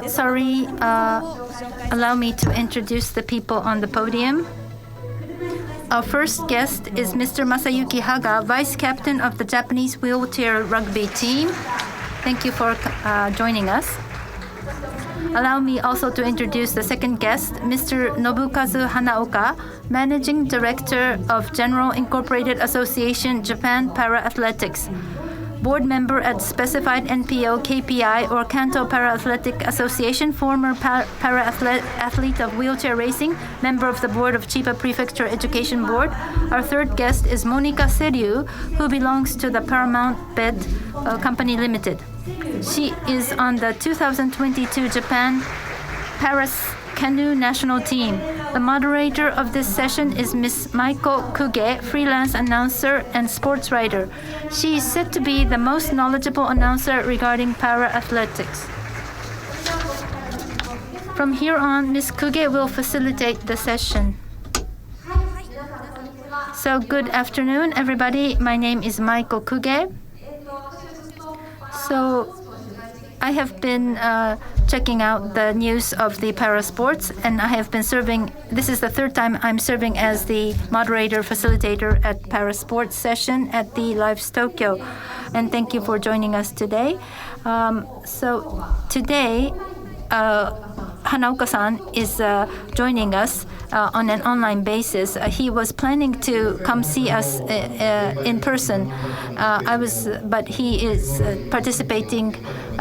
Sorry, allow me to introduce the people on the podium. Our first guest is Mr. Masayuki Haga, Vice Captain of the Japanese wheelchair rugby team. Thank you for joining us. Allow me also to introduce the second guest, Mr. Nobukazu Hanaoka, Managing Director of General Incorporated Association Japan Para-Athletics, Board Member at Specified NPO KPI or Kanto Para-Athletic Association, former para-athlete of wheelchair racing, member of the Board of Chiba Prefecture Education Board. Our third guest is Monika Seryu, who belongs to the Paramount Bed Company Limited. She is on the 2022 Japan Paris Canoe National Team. The moderator of this session is Ms. Maiko Kuge, freelance announcer and sports writer. She is said to be the most knowledgeable announcer regarding para-athletics. From here on, Ms. Kuge will facilitate the session. So good afternoon, everybody. My name is Maiko Kuge. So I have been checking out the news of the para sports, and I have been serving. This is the third time I'm serving as the moderator facilitator at para sports session at the Lives Tokyo. And thank you for joining us today. So today, Hanaoka-san is joining us on an online basis. He was planning to come see us in person. But he is participating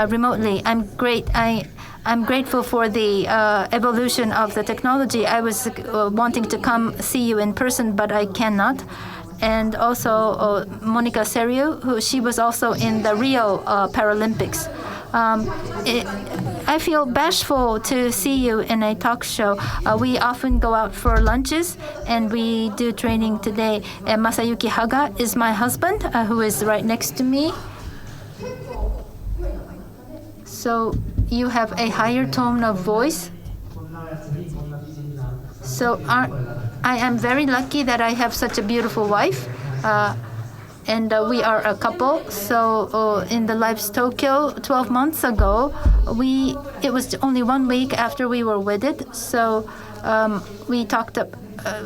remotely. I'm grateful for the evolution of the technology. I was wanting to come see you in person, but I cannot. And also Monika Seryu, she was also in the Rio Paralympics. I feel bashful to see you in a talk show. We often go out for lunches, and we do training today. Masayuki Haga is my husband, who is right next to me. So you have a higher tone of voice. So I am very lucky that I have such a beautiful wife. And we are a couple. So in the Lives Tokyo 12 months ago, it was only 1 week after we were wedded. So we talked up.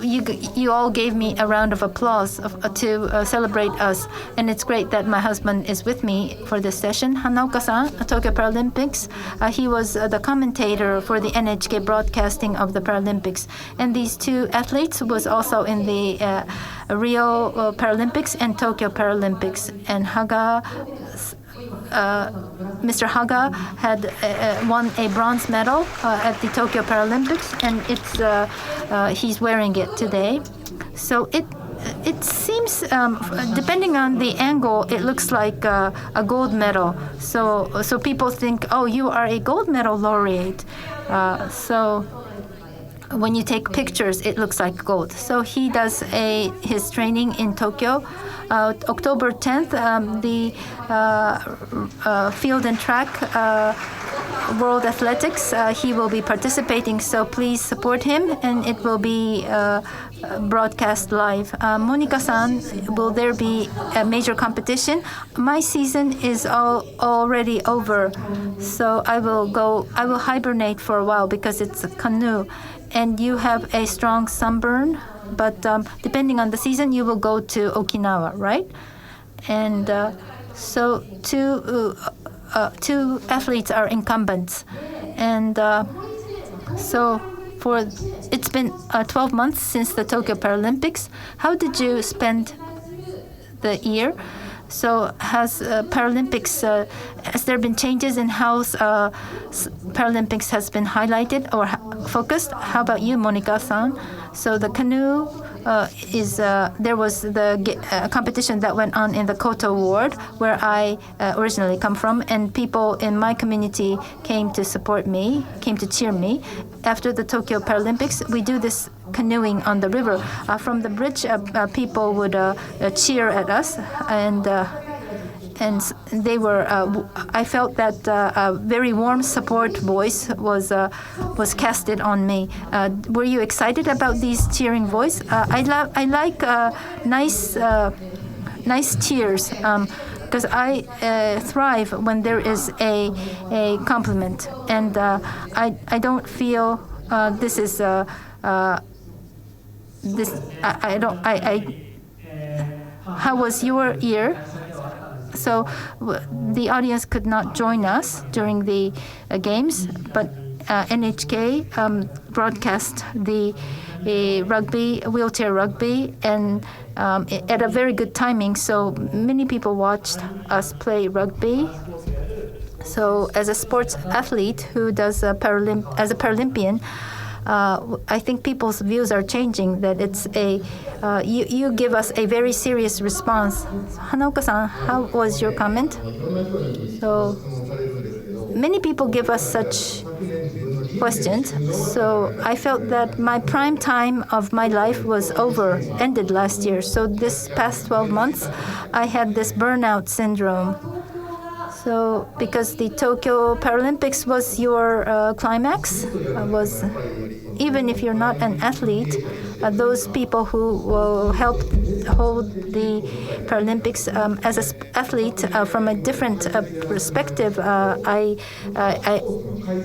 You all gave me a round of applause to celebrate us, and it's great that my husband is with me for this session. Hanaoka-san, Tokyo Paralympics, he was the commentator for the NHK broadcasting of the Paralympics, and these two athletes was also in the Rio Paralympics and Tokyo Paralympics, and Mr. Haga had won a bronze medal at the Tokyo Paralympics, and he's wearing it today. So it seems, depending on the angle, it looks like a gold medal. So people think, oh, you are a gold medal laureate. So when you take pictures, it looks like gold. So he does his training in Tokyo. October 10th, the field and track World Athletics, he will be participating. So please support him, and it will be broadcast live. Monika-san, will there be a major competition? My season is already over, so I will hibernate for a while because it's a canoe. And you have a strong sunburn, but depending on the season, you will go to Okinawa, right? And so two athletes are incumbents, and so it's been 12 months since the Tokyo Paralympics. How did you spend the year? So has Paralympics, has there been changes in how Paralympics has been highlighted or focused? How about you, Monika-san? So the canoe there was the competition that went on in the Koto Ward, where I originally come from, and people in my community came to cheer me. After the Tokyo Paralympics, we do this canoeing on the river. From the bridge, people would cheer at us, and they were. I felt that a very warm support voice was casted on me. Were you excited about these cheering voice? I like nice cheers. because I thrive when there is a compliment, and I don't feel this is this. I don't. How was your year? So the audience could not join us during the games, but NHK broadcast the rugby, wheelchair rugby, and at a very good timing. So many people watched us play rugby. So as a sports athlete who does as a Paralympian, I think people's views are changing. That it's you give us a very serious response. Hanaoka-san, how was your comment? So many people give us such questions. So I felt that my prime time of my life was ended last year. So this past 12 months, I had this burnout syndrome. So because the Tokyo Paralympics was your climax, even if you're not an athlete, those people who helped hold the Paralympics as an athlete from a different perspective,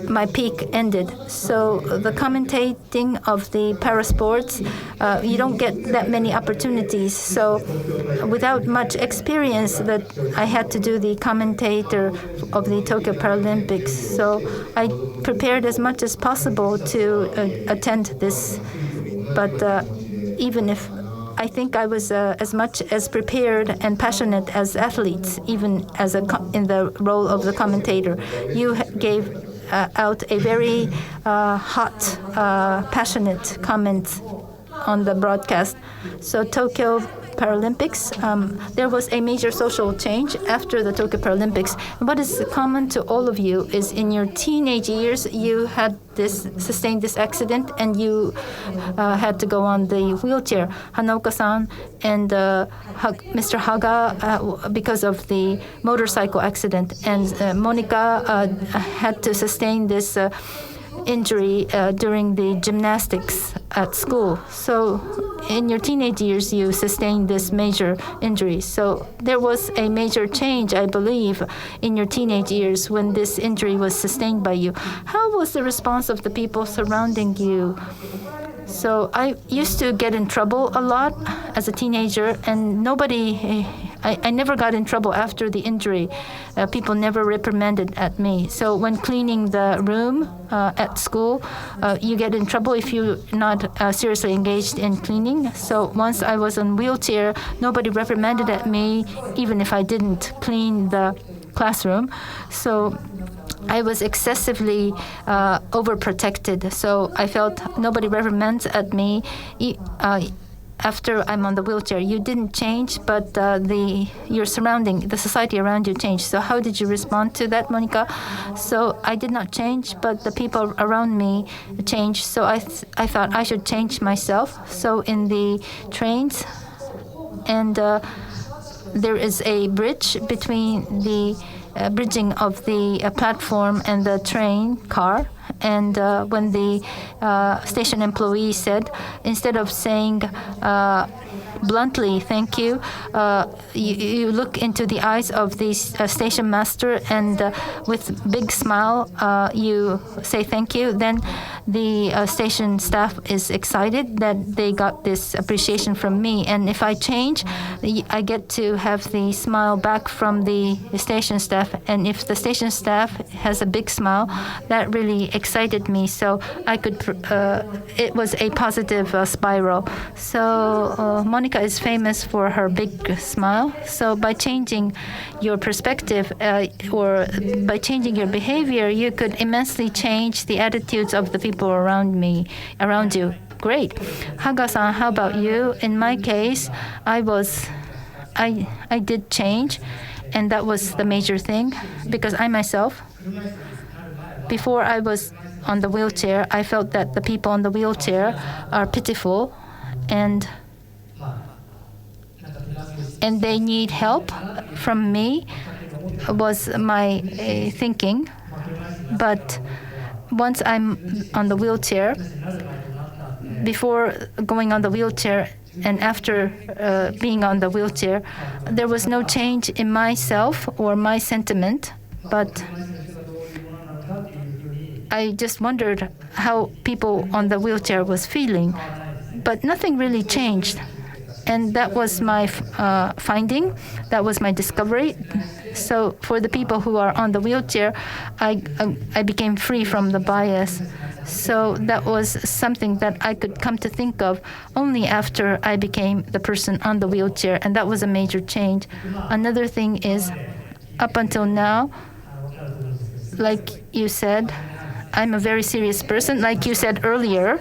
my peak ended. So the commentating of the parasports, you don't get that many opportunities. So without much experience, that I had to do the commentator of the Tokyo Paralympics. So I prepared as much as possible to attend this. But even if I think I was as much as prepared and passionate as athletes, even as in the role of the commentator, you gave out a very hot, passionate comment on the broadcast. So Tokyo Paralympics, there was a major social change after the Tokyo Paralympics. What is common to all of you is in your teenage years, you had sustained this accident, and you had to go on the wheelchair. Hanaoka-san and Mr. Haga because of the motorcycle accident, and Monica had to sustain this injury during the gymnastics at school. So in your teenage years, you sustained this major injury. So there was a major change, I believe, in your teenage years when this injury was sustained by you. How was the response of the people surrounding you? So I used to get in trouble a lot as a teenager, and I never got in trouble after the injury. People never reprimanded at me. So when cleaning the room at school, you get in trouble if you're not seriously engaged in cleaning. So once I was in wheelchair, nobody reprimanded at me, even if I didn't clean the classroom. So I was excessively overprotected. So I felt nobody reprimands at me after I'm on the wheelchair. You didn't change, but your surrounding, the society around you changed. So how did you respond to that, Monica? So I did not change, but the people around me changed. So I thought I should change myself. So in the trains, and there is a bridge between the bridging of the platform and the train car. And when the station employee said, instead of saying bluntly, thank you, you look into the eyes of the station master, and with big smile, you say thank you. Then the station staff is excited that they got this appreciation from me. And if I change, I get to have the smile back from the station staff. And if the station staff has a big smile, that really excited me. So I could, it was a positive spiral. So Monica is famous for her big smile. So by changing your perspective or by changing your behavior, you could immensely change the attitudes of the people around you. Great. Haga-san, how about you? In my case, I did change, and that was the major thing, because I myself, before I was on the wheelchair, I felt that the people on the wheelchair are pitiful, and they need help from me, was my thinking. But once I'm on the wheelchair, before going on the wheelchair, And after being on the wheelchair, there was no change in myself or my sentiment, but I just wondered how people on the wheelchair was feeling. But nothing really changed. And that was my finding. That was my discovery. So for the people who are on the wheelchair, I became free from the bias. So that was something that I could come to think of only after I became the person on the wheelchair, and that was a major change. Another thing is, up until now, like you said, I'm a very serious person. Like you said earlier,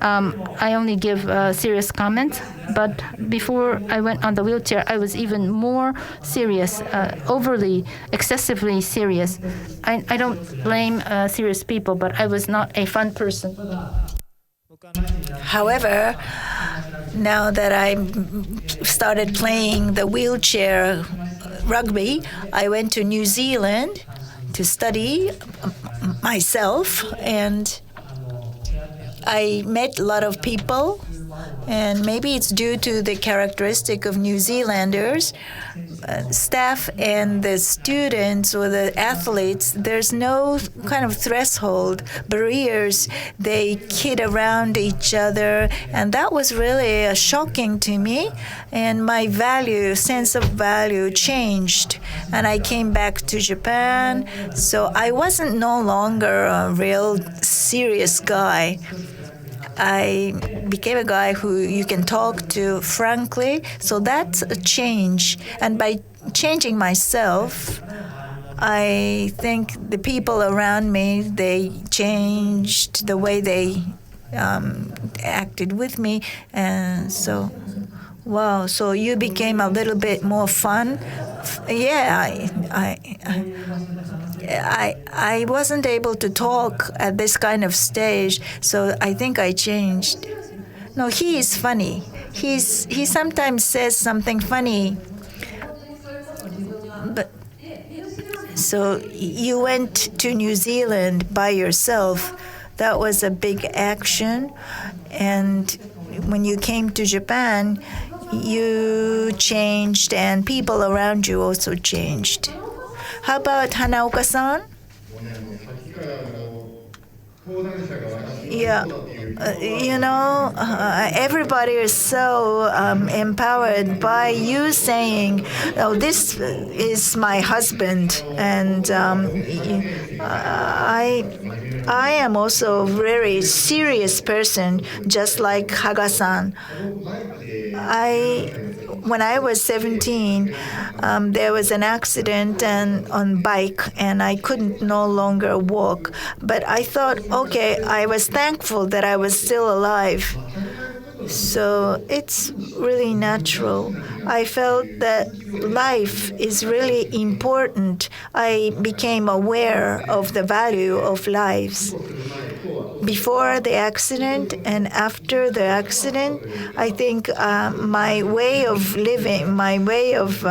I only give serious comments. But before I went on the wheelchair, I was even more serious, overly, excessively serious. I don't blame serious people, but I was not a fun person. However, now that I started playing the wheelchair rugby, I went to New Zealand to study myself, and I met a lot of people, and maybe it's due to the characteristic of New Zealanders, staff and the students or the athletes, there's no kind of threshold, barriers. They kid around each other, and that was really shocking to me, and my sense of value changed, and I came back to Japan, so I wasn't no longer a real serious guy. I became a guy who you can talk to frankly, so that's a change. And by changing myself, I think the people around me, they changed the way they acted with me, and so, wow, so you became a little bit more fun. Yeah, I wasn't able to talk at this kind of stage, so I think I changed. No, he is funny. He sometimes says something funny. But so you went to New Zealand by yourself. That was a big action, and when you came to Japan, you changed, and people around you also changed. How about Hanaoka-san? Yeah, everybody is so empowered by you saying, "Oh, this is my husband," and I am also a very serious person, just like Haga-san. When I was 17, there was an accident on bike, and I couldn't no longer walk. But I thought, okay, I was thankful that I was still alive. So it's really natural. I felt that life is really important. I became aware of the value of lives. Before the accident and after the accident, I think my way of living, my way of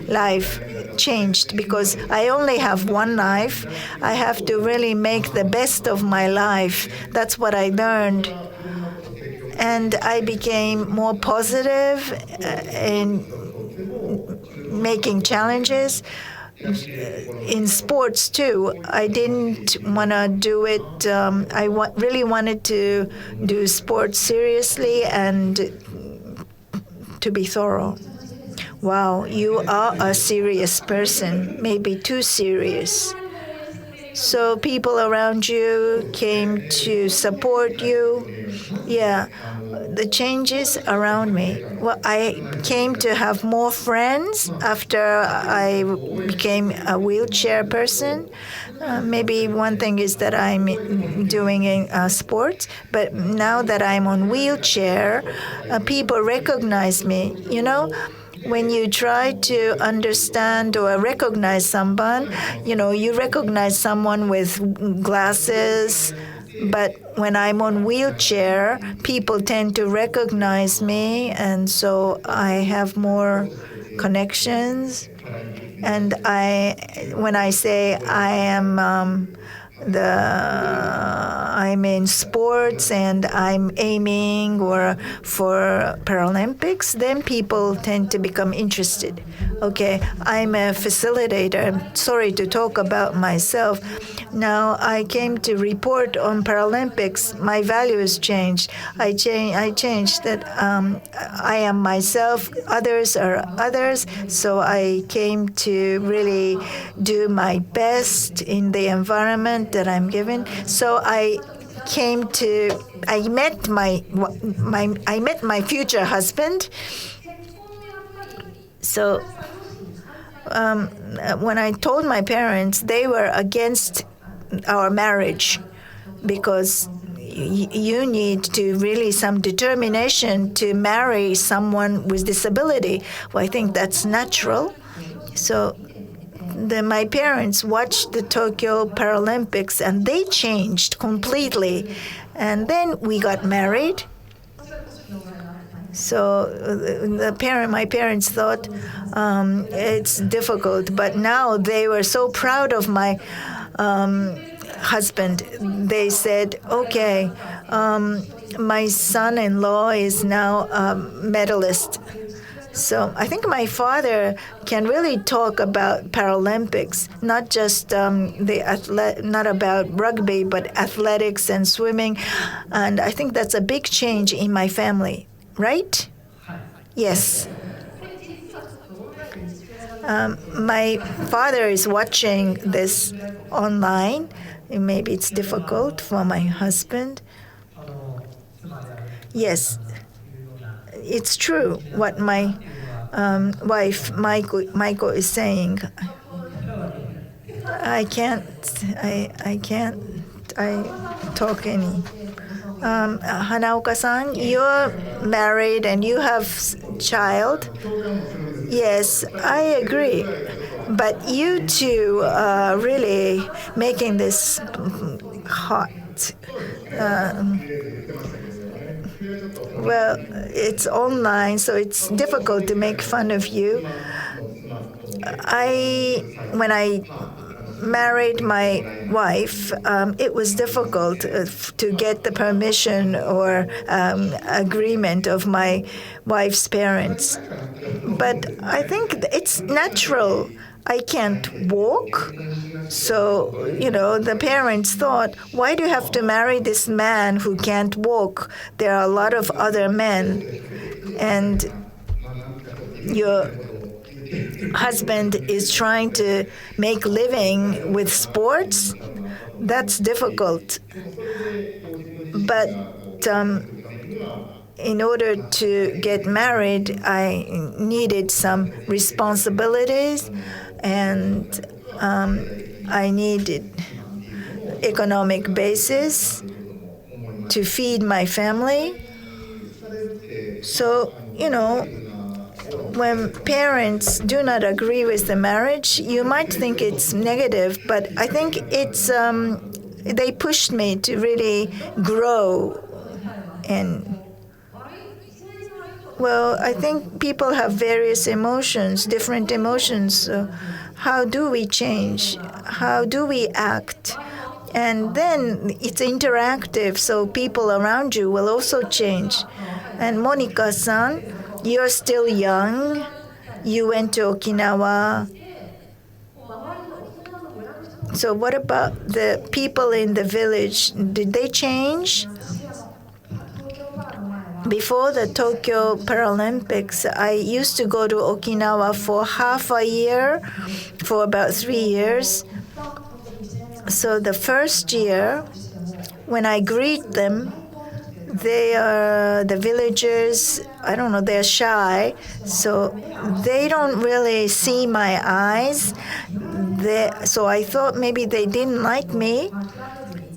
life changed, because I only have one life. I have to really make the best of my life. That's what I learned. And I became more positive in making challenges. In sports too, I didn't want to do it. I really wanted to do sports seriously and to be thorough. Wow, you are a serious person, maybe too serious. So people around you came to support you. Yeah, the changes around me. Well, I came to have more friends after I became a wheelchair person. Maybe one thing is that I'm doing in sports, but now that I'm on wheelchair, people recognize me. When you try to understand or recognize someone, you recognize someone with glasses, but when I'm on wheelchair, people tend to recognize me, and so I have more connections. And when I say I am I'm in sports and I'm aiming or for Paralympics, then people tend to become interested. Okay, I'm a facilitator. I'm sorry to talk about myself. Now I came to report on Paralympics. My values changed. I changed that I am myself. Others are others. So I came to really do my best in the environment that I'm given. So I met my future husband. So when I told my parents, they were against our marriage because you need to really some determination to marry someone with disability. Well, I think that's natural. So my parents watched the Tokyo Paralympics and they changed completely. And then we got married. So my parents thought it's difficult, but now they were so proud of my husband. They said, okay, my son-in-law is now a medalist. So I think my father can really talk about Paralympics, not just not about rugby, but athletics and swimming. And I think that's a big change in my family, right? Yes. My father is watching this online. Maybe it's difficult for my husband. Yes, it's true what my wife Michael is saying. I can't talk any. Hanaoka-san, you're married and you have child. Yes, I agree. But you two are really making this hot. Well, it's online, so it's difficult to make fun of you. When I married my wife, it was difficult to get the permission or agreement of my wife's parents. But I think it's natural. I can't walk. So, the parents thought, why do you have to marry this man who can't walk? There are a lot of other men. And your husband is trying to make living with sports. That's difficult. But in order to get married, I needed some responsibilities, and I needed economic basis to feed my family. So, when parents do not agree with the marriage, you might think it's negative, but I think it's they pushed me to really grow. And well, I think people have various emotions, different emotions. So how do we change? How do we act? And then it's interactive, so people around you will also change. And Monica-san, you're still young. You went to Okinawa. So what about the people in the village? Did they change? Before the Tokyo Paralympics, I used to go to Okinawa for half a year, for about 3 years. So the first year, when I greet them, they are the villagers, I don't know, they're shy, so they don't really see my eyes. So I thought maybe they didn't like me,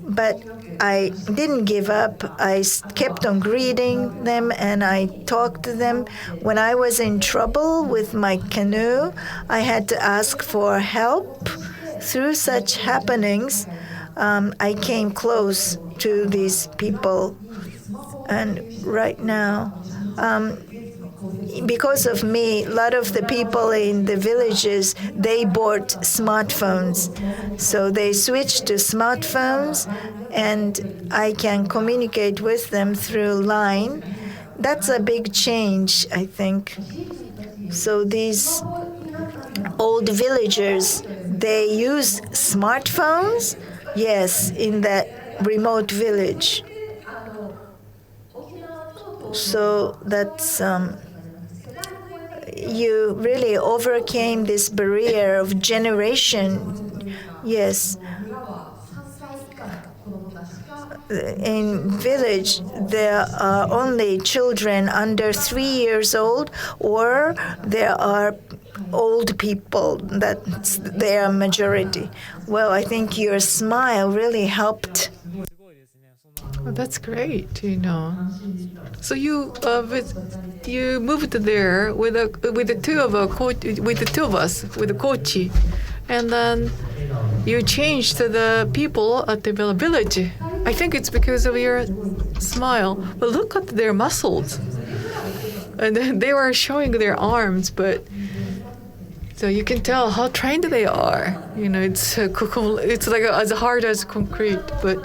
but I didn't give up. I kept on greeting them and I talked to them. When I was in trouble with my canoe, I had to ask for help. Through such happenings, I came close to these people. And right now, because of me, a lot of the people in the villages, they bought smartphones. So they switched to smartphones, and I can communicate with them through line. That's a big change, I think. So these old villagers, they use smartphones, yes, in that remote village. So that's you really overcame this barrier of generation. Yes. In village, there are only children under 3 years old, or there are old people. That's their majority. Well, I think your smile really helped. Well, that's great, So you you moved there with the two of us with the coach, and then you changed the people at the village. I think it's because of your smile. But look at their muscles, and then they were showing their arms, but. So you can tell how trained they are. It's like as hard as concrete. But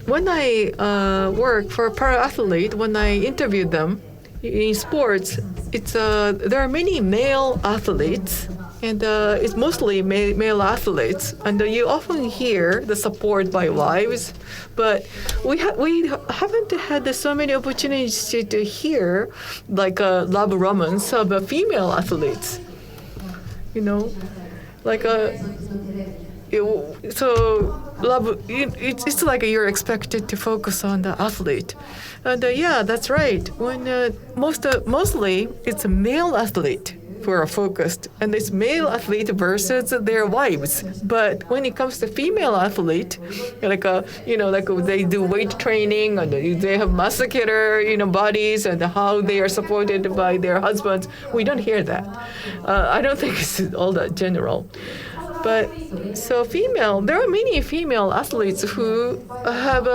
when I work for a para-athlete, when I interviewed them in sports, there are many male athletes, and it's mostly male athletes. And you often hear the support by wives, but we haven't had so many opportunities to hear like love romance of female athletes. So love, it's like you're expected to focus on the athlete, and yeah, that's right. When mostly it's a male athlete who are focused, and it's male athlete versus their wives. But when it comes to female athlete, like they do weight training, and they have muscular bodies, and how they are supported by their husbands, we don't hear that. I don't think it's all that general. But so there are many female athletes who have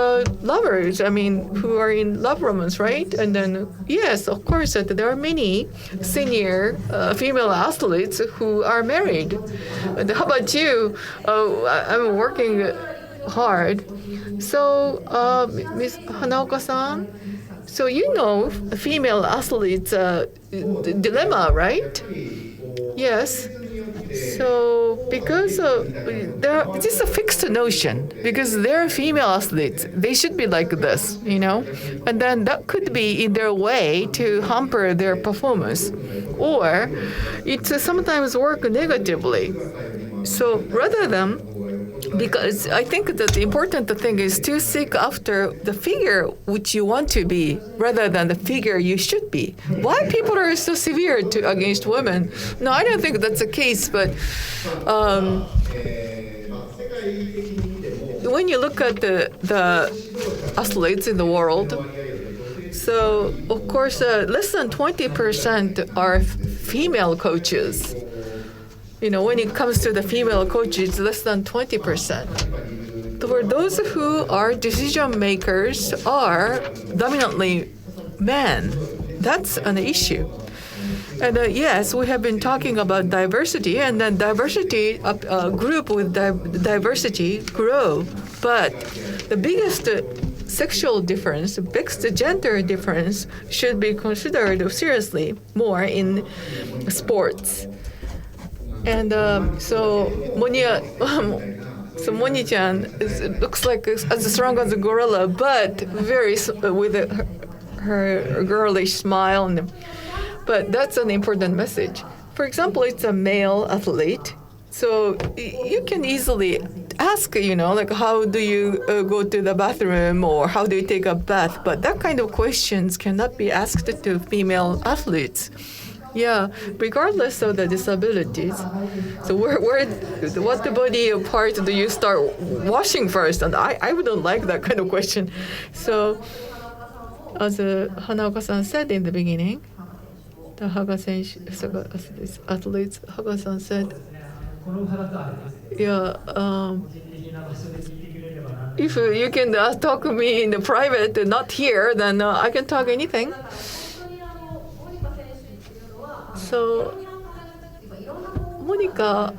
lovers, who are in love romance, right? And then, yes, of course, there are many senior female athletes who are married. And how about you? I'm working hard. So, Ms. Hanaoka-san, so female athletes' dilemma, right? Yes. So because this is a fixed notion, because they're female athletes, they should be like this, and then that could be in their way to hamper their performance, or it sometimes work negatively. So rather than, because I think that the important thing is to seek after the figure which you want to be rather than the figure you should be. Why people are so severe against women? No, I don't think that's the case, but when you look at the athletes in the world, so of course less than 20% are female coaches. When it comes to the female coaches, less than 20%. For those who are decision makers are dominantly men. That's an issue. And yes, we have been talking about diversity, and then diversity, group with diversity grow. But the biggest sexual difference, the biggest gender difference should be considered seriously more in sports. And so Moni-chan looks like as strong as a gorilla, but very with her girlish smile. But that's an important message. For example, it's a male athlete, so you can easily ask, how do you go to the bathroom, or how do you take a bath? But that kind of questions cannot be asked to female athletes. Yeah, regardless of the disabilities. So what the body part do you start washing first? And I wouldn't like that kind of question. So as Hanaoka-san said in the beginning, the Haga athletes, Haga-san said, yeah, if you can talk to me in the private, not here, then I can talk anything. So, Monica,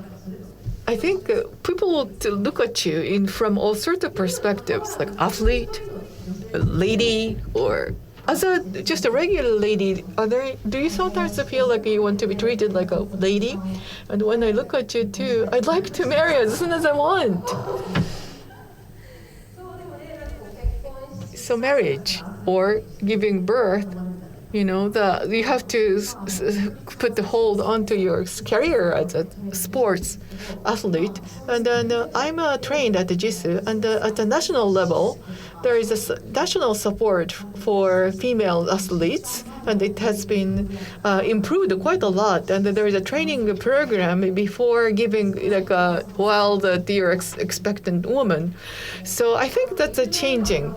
I think people will look at you from all sorts of perspectives, like athlete, a lady, or as just a regular lady. Do you sometimes feel like you want to be treated like a lady? And when I look at you too, I'd like to marry as soon as I want. So marriage or giving birth, you have to put the hold onto your career as a sports athlete. And then I'm trained at the JISU, and at the national level, there is a national support for female athletes, and it has been improved quite a lot. And there is a training program before giving, while you're expectant woman. So I think that's changing.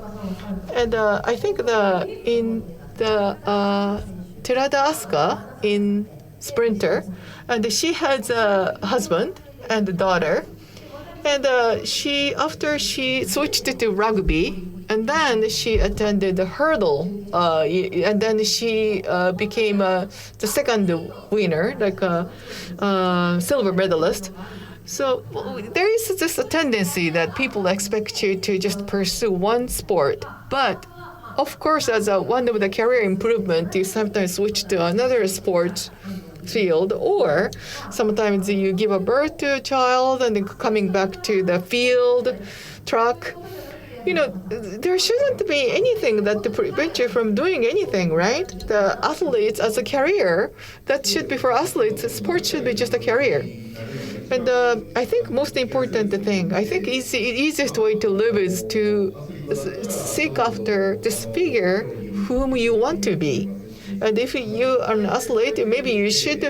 And I think in Terada Asuka in sprinter, and she has a husband and a daughter, and after she switched to rugby, and then she attended the hurdle, and then she became the second winner, like a silver medalist. So there is just a tendency that people expect you to just pursue one sport, but of course, as one of the career improvement, you sometimes switch to another sports field, or sometimes you give a birth to a child and then coming back to the field, track. There shouldn't be anything that to prevent you from doing anything, right? The athletes as a career, that should be for athletes. Sports should be just a career. And I think most important thing, I think easiest way to live is to seek after this figure whom you want to be. And if you are an athlete, maybe you should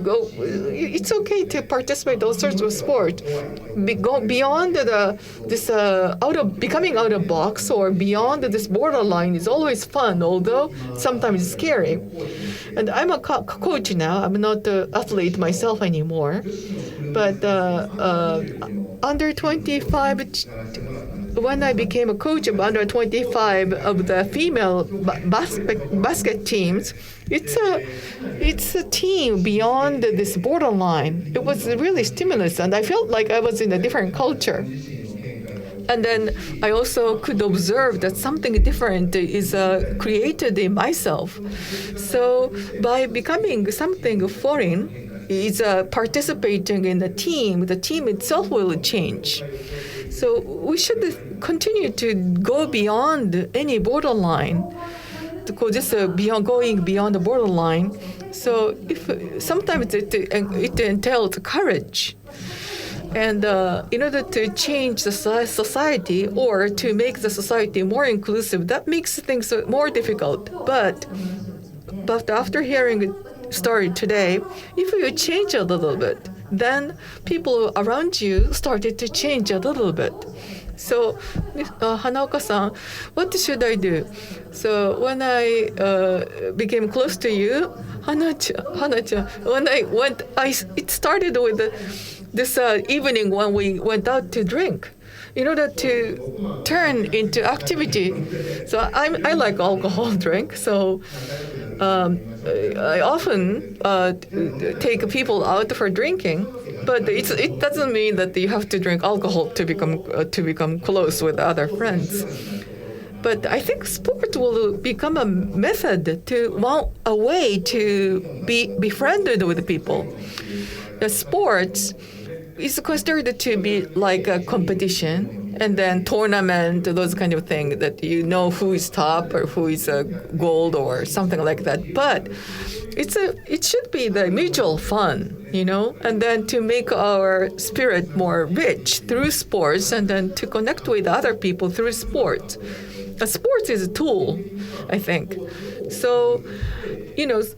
go. It's okay to participate in all sorts of sport. Go beyond becoming out of box or beyond this borderline is always fun, although sometimes scary. And I'm a coach now. I'm not an athlete myself anymore, but under 25. When I became a coach of under 25 of the female basket teams, it's a team beyond this borderline. It was really stimulus, and I felt like I was in a different culture. And then I also could observe that something different is created in myself. So by becoming something foreign, is participating in the team itself will change. So we should continue to go beyond any borderline, to go just going beyond the borderline. So if sometimes it entails courage, and in order to change the society or to make the society more inclusive, that makes things more difficult. But after hearing the story today, if you change a little bit, then people around you started to change a little bit. So, Hanaoka-san, what should I do? So when I became close to you, Hana-chan, when it started with this evening when we went out to drink. In order to turn into activity, so I like alcohol drink, so I often take people out for drinking, but it doesn't mean that you have to drink alcohol to become close with other friends. But I think sport will become a method a way to be befriended with people. The sports is considered to be like a competition, and then tournament, those kind of things that who is top or who is gold or something like that. But it should be the mutual fun, and then to make our spirit more rich through sports, and then to connect with other people through sports. Sports is a tool, I think. So,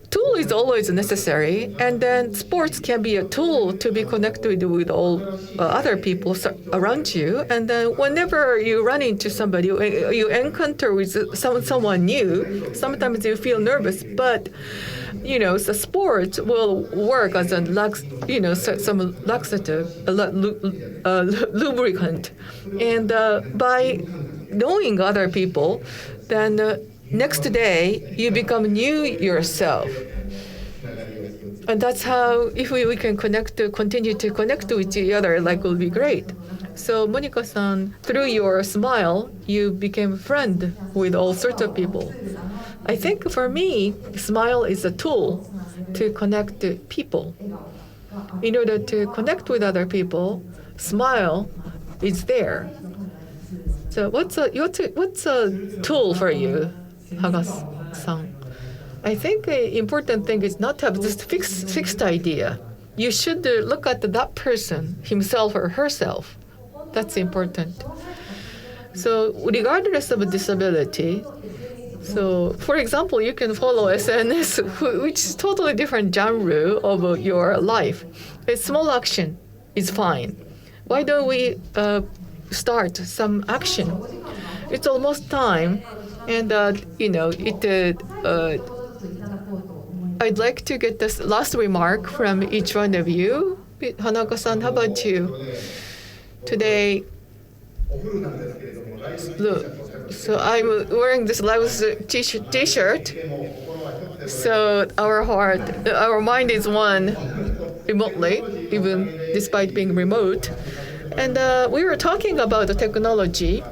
tool is always necessary, and then sports can be a tool to be connected with all other people around you. And then whenever you run into somebody, you encounter with someone new, sometimes you feel nervous, but the sports will work as a some laxative, lubricant, and by knowing other people, then next day you become new yourself. And that's how, if we can continue to connect with each other, will be great. So Monica-san, through your smile, you became a friend with all sorts of people. I think for me, smile is a tool to connect to people. In order to connect with other people, smile is there. So what's a tool for you, Haga-san? I think an important thing is not to have this fixed idea. You should look at that person, himself or herself. That's important. So regardless of disability, so for example, you can follow SNS, which is totally different genre of your life. A small action is fine. Why don't we start some action? It's almost time, and I'd like to get this last remark from each one of you. Hanako-san, how about you? Today, look, so I'm wearing this louse t-shirt. So our mind is one remotely, even despite being remote. And we were talking about the technology.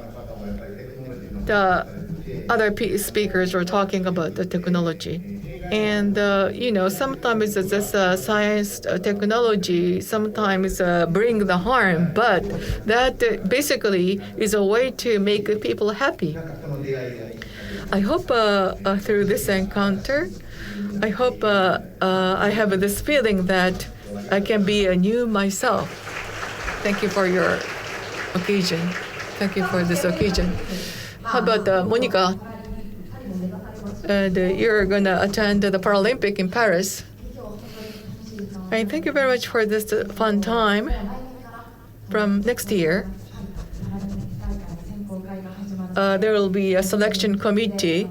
The other speakers were talking about the technology. And, sometimes it's just science, technology, sometimes bring the harm, but that basically is a way to make people happy. I hope through this encounter, I hope I have this feeling that I can be a new myself. Thank you for your occasion. Thank you for this occasion. How about Monica? And you're going to attend the Paralympic in Paris. And thank you very much for this fun time. From next year, there will be a selection committee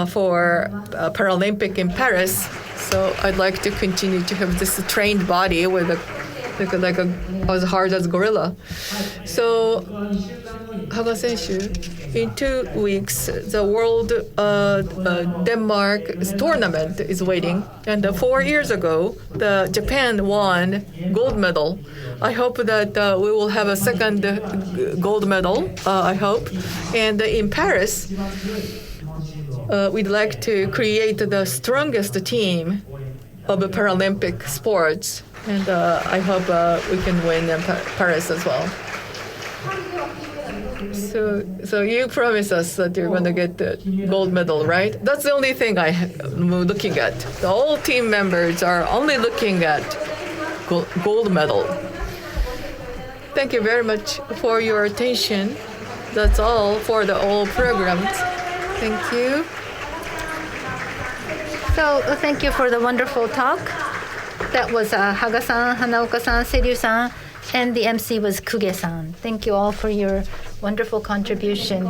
for Paralympic in Paris. So I'd like to continue to have this trained body with as hard as gorilla. So, Haga-senshu, in 2 weeks, the World Denmark tournament is waiting. And 4 years ago, Japan won gold medal. I hope that we will have a second gold medal, I hope. And in Paris, we'd like to create the strongest team of Paralympic sports. And I hope we can win in Paris as well. So you promise us that you're going to get the gold medal, right? That's the only thing I'm looking at. The whole team members are only looking at gold medal. Thank you very much for your attention. That's all for the all programs. Thank you. So thank you for the wonderful talk. That was Haga-san, Hanaoka-san, Seiryu-san, and the MC was Kuge-san. Thank you all for your wonderful contribution.